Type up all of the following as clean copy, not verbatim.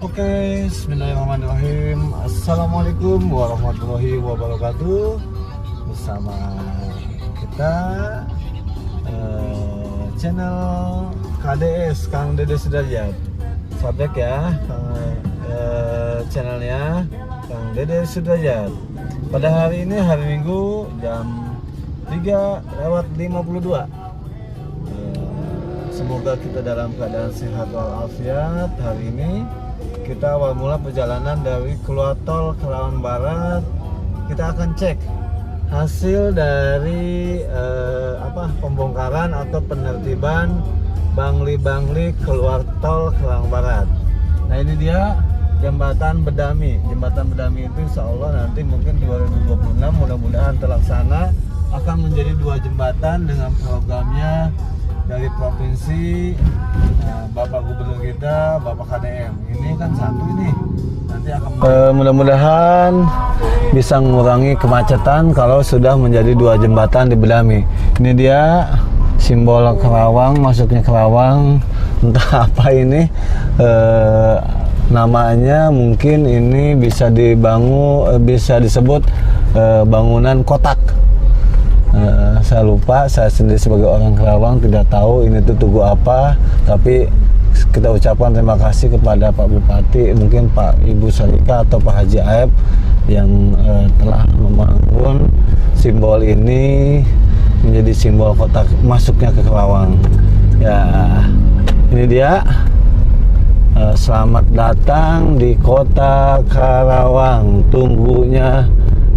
Oke, bismillahirrahmanirrahim. Assalamualaikum warahmatullahi wabarakatuh. Bersama kita channel KDS Kang Dede Sudrajat. Subscribe ya channelnya Kang Dede Sudrajat. Pada hari ini hari Minggu jam 3:52. Semoga kita dalam keadaan sehat walafiat. Hari ini kita awal mula perjalanan dari keluar tol Kerawang Barat. Kita akan cek hasil dari pembongkaran atau penertiban bangli-bangli keluar tol Kerawang Barat. Nah, ini dia jembatan Bedami. Jembatan Bedami itu insya Allah nanti mungkin 2026 mudah-mudahan terlaksana, akan menjadi 2 jembatan dengan programnya dari provinsi, Bapak Gubernur kita, Bapak KDM. Ini kan satu ini nanti akan mudah-mudahan bisa mengurangi kemacetan kalau sudah menjadi 2 jembatan di Bedami. Ini dia simbol Kerawang, masuknya Kerawang. Entah apa ini namanya, mungkin ini bisa bisa disebut bangunan kotak. Saya lupa, saya sendiri sebagai orang Kerawang tidak tahu ini tuh tugu apa, tapi kita ucapkan terima kasih kepada Pak Bupati, mungkin Pak Ibu Sarika atau Pak Haji Aep yang telah membangun simbol ini menjadi simbol kota masuknya ke Kerawang. Ya, ini dia. Selamat datang di kota Kerawang. Tunggunya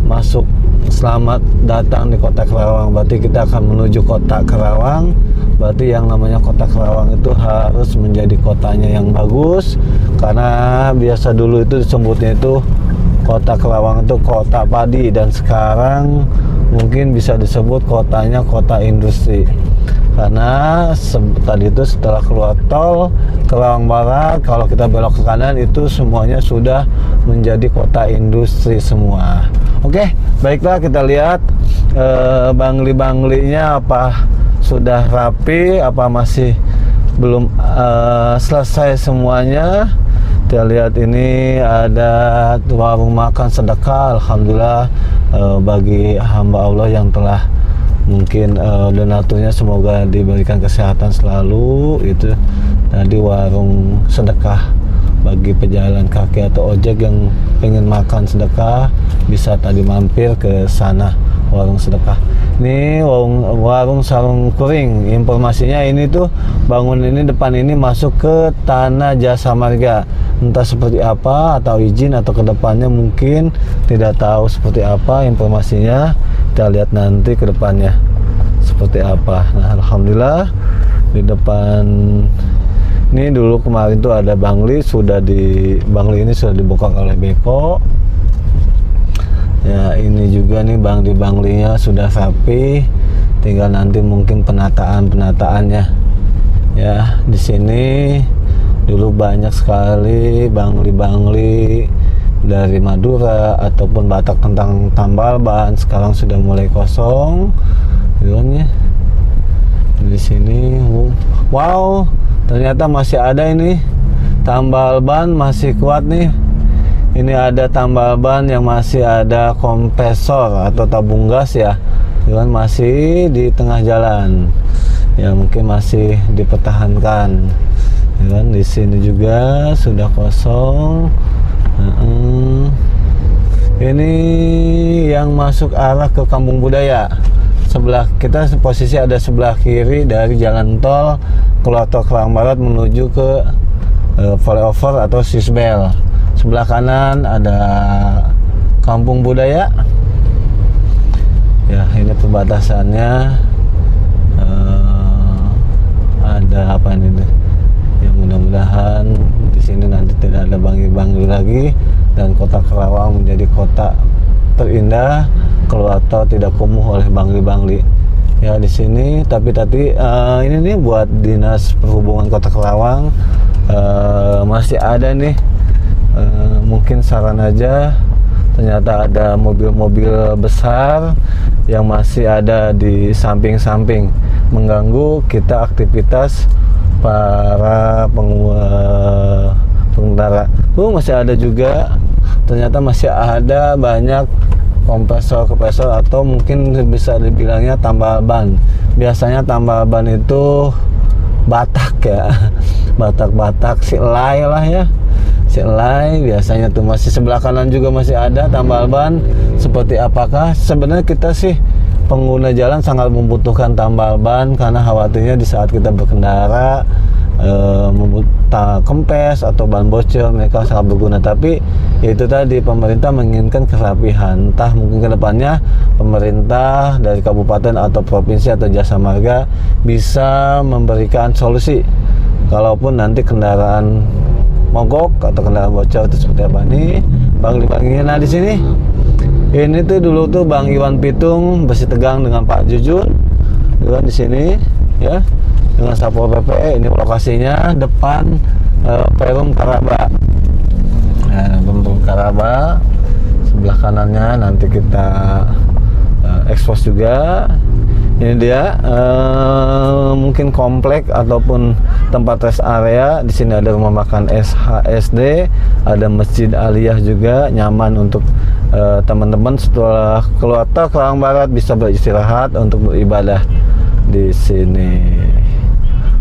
masuk. Selamat datang di kota Kerawang. Berarti kita akan menuju kota Kerawang. Berarti yang namanya kota Kerawang itu harus menjadi kotanya yang bagus, karena biasa dulu itu disebutnya itu kota Kerawang itu kota padi, dan sekarang mungkin bisa disebut kotanya kota industri. Karena tadi itu setelah keluar tol Kerawang Barat, kalau kita belok ke kanan itu semuanya sudah menjadi kota industri semua. Oke, baiklah, kita lihat bangli-banglinya apa sudah rapi, apa masih belum selesai semuanya. Kita lihat ini ada warung makan sedekah. Alhamdulillah, bagi hamba Allah yang telah mungkin donaturnya semoga diberikan kesehatan selalu. Itu tadi warung sedekah bagi pejalan kaki atau ojek yang pengen makan sedekah, bisa tadi mampir ke sana, warung sedekah. Ini warung sarung kuring. Informasinya ini tuh bangun ini depan ini masuk ke tanah jasa marga. Entah seperti apa atau izin atau kedepannya mungkin tidak tahu seperti apa informasinya. Kita lihat nanti ke depannya seperti apa. Nah, alhamdulillah di depan ini dulu kemarin tuh ada bangli, bangli ini sudah dibuka oleh Beko. Ya, ini juga nih bangli-banglinya sudah rapi, tinggal nanti mungkin penataannya. Ya, di sini dulu banyak sekali bangli-bangli dari Madura ataupun Batak tentang tambal ban, sekarang sudah mulai kosong. Ya. Di sini, wow, ternyata masih ada ini tambal ban, masih kuat nih. Ini ada tambal ban yang masih ada kompresor atau tabung gas ya, kan masih di tengah jalan. Ya, mungkin masih dipertahankan. Ya, di sini juga sudah kosong. Ini yang masuk arah ke Kampung Budaya. Sebelah kita posisi ada sebelah kiri dari jalan tol keluar tol Kerawang Barat menuju ke flyover atau Sisbel. Sebelah kanan ada Kampung Budaya. Ya, ini perbatasannya. Ada apa ini? Ya, mudah-mudahan di sini nanti tidak ada bangli-bangli lagi dan kota Kerawang menjadi kota terindah, keluar tol tidak kumuh oleh bangli-bangli. Ya, di sini tapi ini nih buat Dinas Perhubungan Kota Kerawang masih ada nih, mungkin saran aja, ternyata ada mobil-mobil besar yang masih ada di samping-samping mengganggu kita aktivitas para pengendara. Masih ada juga, ternyata masih ada banyak kompresor atau mungkin bisa dibilangnya tambal ban. Biasanya tambal ban itu Batak ya, Batak silai lah ya, silai biasanya tuh. Masih sebelah kanan juga masih ada tambal ban. Seperti apakah sebenarnya kita sih pengguna jalan sangat membutuhkan tambal ban, karena khawatirnya di saat kita berkendara kempes atau ban bocor, mereka sangat berguna. Tapi itu tadi, pemerintah menginginkan kerapihan. Entah mungkin kedepannya pemerintah dari kabupaten atau provinsi atau jasa marga bisa memberikan solusi kalaupun nanti kendaraan mogok atau kendaraan bocor itu seperti apa. Nih Bang Libangi. Nah di sini ini tuh dulu tuh Bang Iwan Pitung bersih tegang dengan Pak Jujun juga di sini ya, dengan Satpol PP. Ini lokasinya depan Perum Karaba. Nah, Perum Karaba sebelah kanannya nanti kita expose juga. Ini dia mungkin komplek ataupun tempat rest area. Di sini ada rumah makan SHSD, ada masjid aliyah juga, nyaman untuk teman-teman setelah keluar tol Kerawang Barat bisa beristirahat untuk beribadah di sini.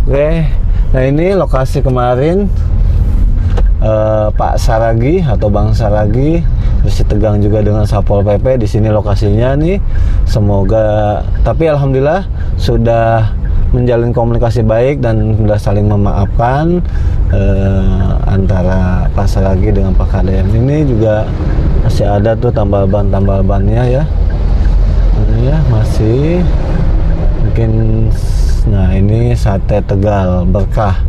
Oke, nah ini lokasi kemarin Pak Saragi atau Bang Saragi bersih tegang juga dengan Satpol PP. Di sini lokasinya nih. Semoga, tapi alhamdulillah sudah menjalin komunikasi baik dan sudah saling memaafkan antara Pak Saragi dengan Pak KDM. Ini juga masih ada tuh tambal bannya ya. Ini ya masih mungkin. Nah ini sate Tegal berkah,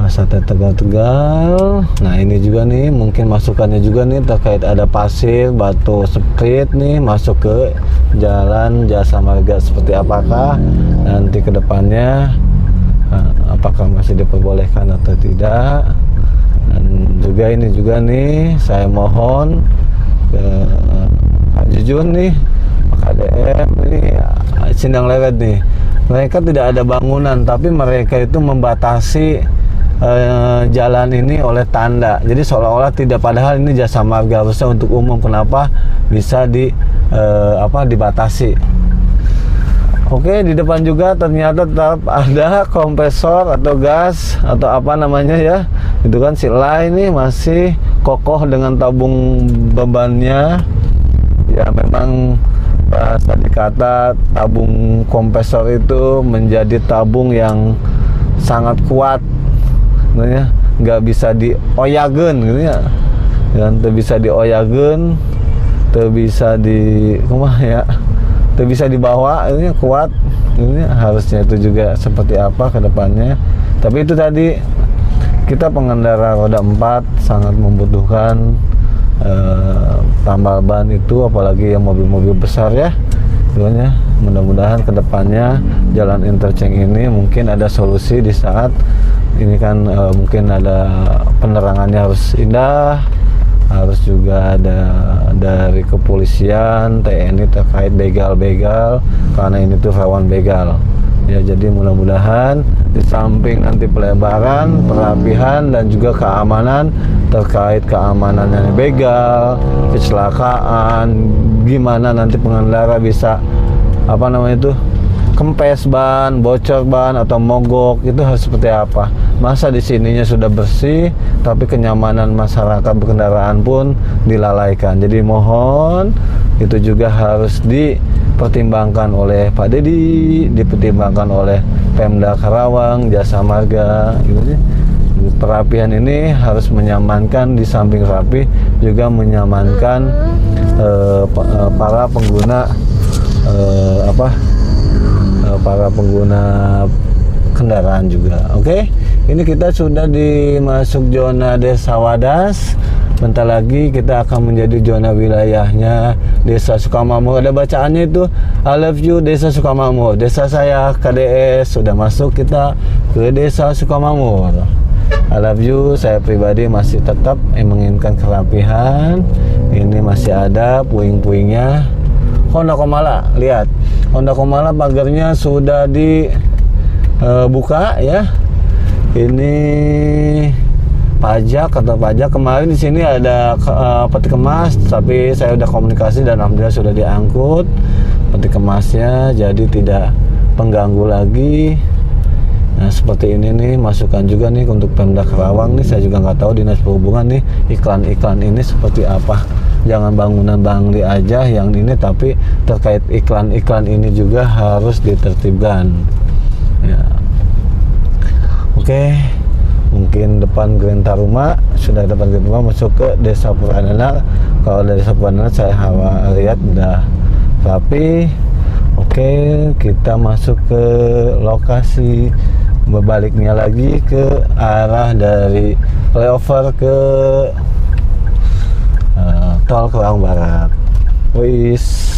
sate Tegal. Nah ini juga nih mungkin masukannya juga nih terkait ada pasir, batu sprit nih masuk ke jalan jasa marga. Seperti apakah nanti kedepannya, apakah masih diperbolehkan atau tidak. Dan juga ini juga nih saya mohon ke Pak Jujun nih, Pak KDM ini Sindang Lewet nih, mereka tidak ada bangunan tapi mereka itu membatasi jalan ini oleh tanda. Jadi seolah-olah tidak, padahal ini jasa marga harusnya untuk umum. Kenapa bisa dibatasi? Oke, di depan juga ternyata tetap ada kompresor atau gas atau apa namanya ya. Itu kan silai ini masih kokoh dengan tabung bebannya. Ya memang tadi kata tabung kompresor itu menjadi tabung yang sangat kuat, sebenarnya nggak bisa dioyagen gitu ya, dan bisa dioyagen, bisa bisa dibawa, ini kuat, ini harusnya itu juga seperti apa ke depannya. Tapi itu tadi kita pengendara roda 4 sangat membutuhkan tambal ban itu, apalagi yang mobil-mobil besar ya. Mudah-mudahan kedepannya jalan interchange ini mungkin ada solusi di saat ini kan mungkin ada penerangannya harus indah, harus juga ada dari kepolisian, TNI terkait begal-begal, karena ini tuh rawan begal. Ya jadi mudah-mudahan di samping nanti pelebaran, perapihan dan juga keamanan terkait keamanannya begal, kecelakaan, gimana nanti pengendara bisa kempes ban, bocor ban atau mogok, itu harus seperti apa. Masa di sininya sudah bersih tapi kenyamanan masyarakat berkendaraan pun dilalaikan. Jadi mohon itu juga harus dipertimbangkan oleh Pak Dedi, dipertimbangkan oleh Pemda Karawang, Jasa Marga gitu sih. Perapihan ini harus menyamankan, di samping rapi juga menyamankan para pengguna para pengguna kendaraan juga. Oke, ini kita sudah dimasuk zona Desa Wadas. Bentar lagi kita akan menjadi zona wilayahnya Desa Sukamamur. Ada bacaannya itu, I love you Desa Sukamamur. Desa saya KDS sudah masuk kita ke Desa Sukamamur. I love you, saya pribadi masih tetap menginginkan kerapihan. Ini masih ada puing-puingnya. Honda Komala, lihat Honda Komala pagarnya sudah dibuka ya. Ini kantor pajak. Kemarin di sini ada peti kemas, tapi saya udah komunikasi dan alhamdulillah sudah diangkut peti kemasnya, jadi tidak pengganggu lagi. Nah seperti ini nih, masukan juga nih untuk Pemda Karawang nih. Saya juga nggak tahu Dinas Perhubungan nih iklan-iklan ini seperti apa. Jangan bangunan Bangli aja yang ini, tapi terkait iklan-iklan ini juga harus ditertibkan ya. Oke, mungkin depan Grand Taruma, sudah depan Grand Taruma masuk ke Desa Puranana. Kalau dari Desa Puranana saya lihat udah rapi. Oke, kita masuk ke lokasi berbaliknya lagi ke arah dari flyover ke tol Kerawang Barat. Wis.